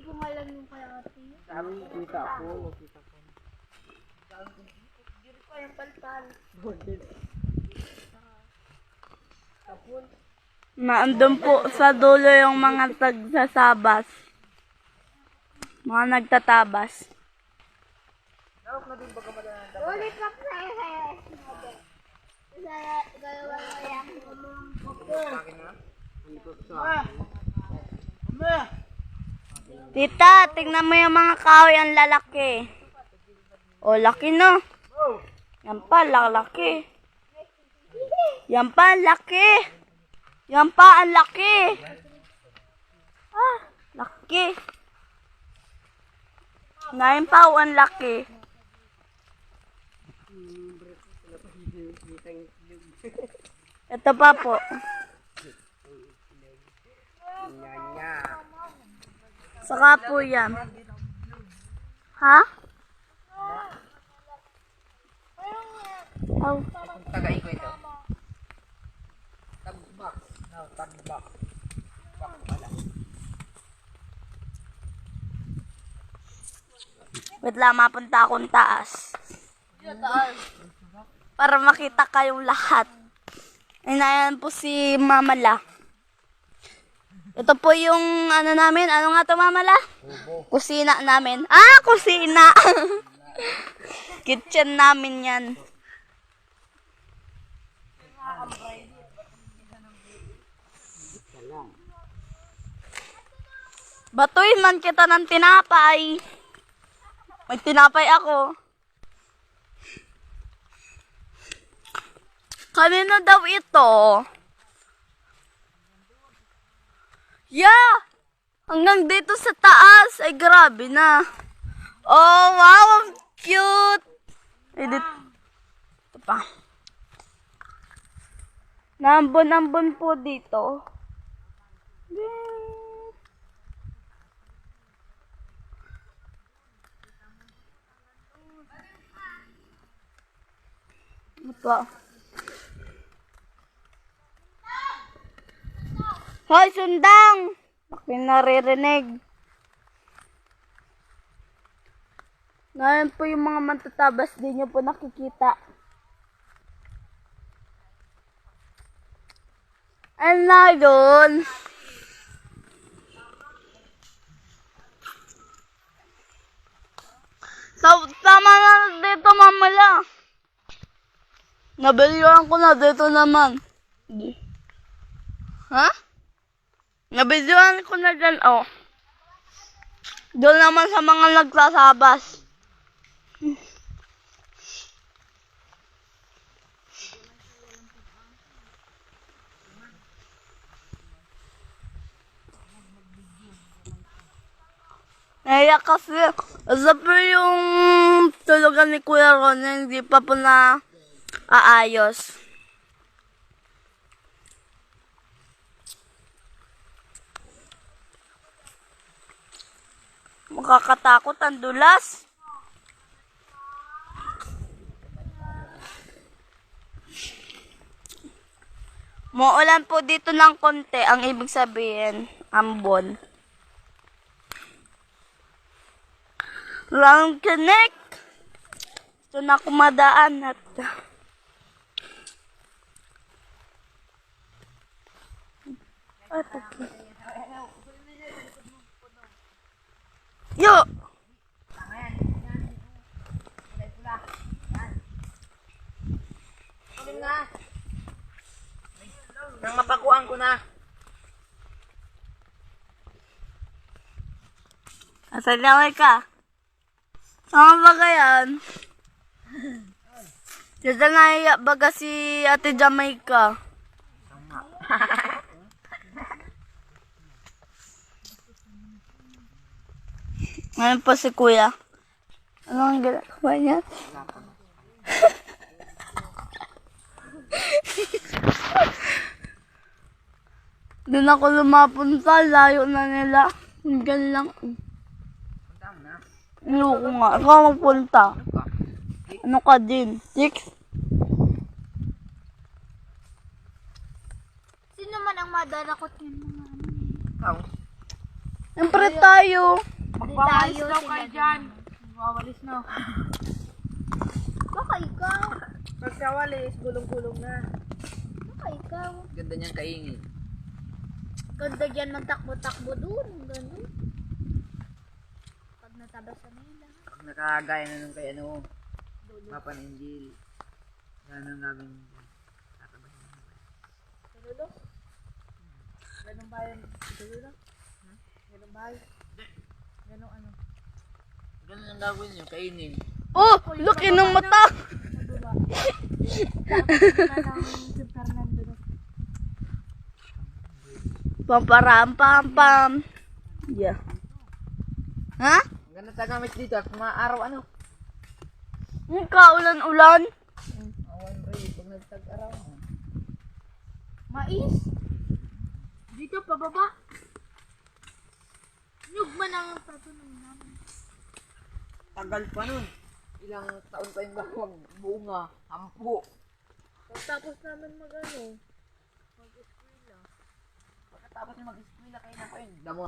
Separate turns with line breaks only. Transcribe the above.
ko nga lang yung kay ate.
Kita ko.
Hindi ko yung palpal.
Naandun po sa dulo yung mga tagsasabas. Mga nagtatabas.
Ulit lang sa'yo sa'yo. Dalawa ko yung
Tita, tingnan mo yung mga kahoy, ang lalaki. O, laki no. Yan pa, lalaki. Yan pa, ang laki. Yan pa, ang laki. Ah, laki. Ngayon pa, ang laki. Ito pa po. Saka po yan. Ha? Oh.
Tagay ko ito. Tagbak. No, tagbak. Bak pala.
Wait lang, mapunta akong taas. Para makita kayong lahat. Inayan po si Mamala. Ito po yung ano namin. Ano nga to, Mamala? Kusina namin. Ah, kusina! Kitchen namin yan. Batuin man kita ng tinapay. May tinapay ako. Kanino daw ito? Yeah! Hanggang dito sa taas. Ay, grabe na. Oh, wow! Ang cute! Edit. Ito pa. Naambon-ambon po dito. Ito. Hoy, sundang! Bakit naririnig? Ngayon po yung mga matatabas, di nyo po nakikita. Ano na yun? Tama na dito, Mamala. Nabilihan ko na dito naman. Ha? Nabilihan ko na dyan, oh. Doon naman sa mga nagsasabas. Naiyak kasi, sabi yung tulugan ni Kuya Ron, hindi pa po na aayos. Makakatakot ang dulas. Muulan po dito ng konti, ang ibig sabihin, ambon. Lang connect. Ito na kumadaan at okay. Yo.
Nang mapakuan ko na.
Asan na ka? Saan ba yan? Dito na baga si Ate Jamaica. Ngayon po si Kuya. Anong ginagawa niya? Doon ako lumapunta, layo na nila. Hanggang lang. Ayoko nga. Ikaw magpunta. Ano ka din? 6?
Sino man ang madarakot yung mga ano?
Ikaw.
Siyempre tayo.
Magwawalis
tayo,
daw
sila
kayo
din.
dyan. Magwawalis na.
Baka ikaw.
Pagkawalis, gulong-gulong na.
Baka ikaw.
Ganda niyang kaingin.
Ganda dyan magtakbo-takbo dun. Ganun. Pag natabas sa nila.
Pag nakagaya na nung kay ano, Papa ng Angel. Yan ang namin tatabas na.
Lolo? Ganun ba yun? Lolo? Ganun ba yun? Ganun ano?
Ganun ang gagawin niyo, kainin.
Oh, laki ng mata.
Diba? Tapos na ng si Fernando na.
Pam. Yeah. Ha?
Ang ganda tagamit dito at mga araw ano.
Yung kaulan-ulan.
Awan rin, pag nagtag-araw.
Mais? Dito, pababa. Nyug man ang tatanong namin.
Tagal pa nun. Ilang taon pa yung bawang bunga, hampu.
Pagtapos namin mag-ano, mag-eskwela.
Pagkatapos niya mag-eskwela kayo na pa yun. Damo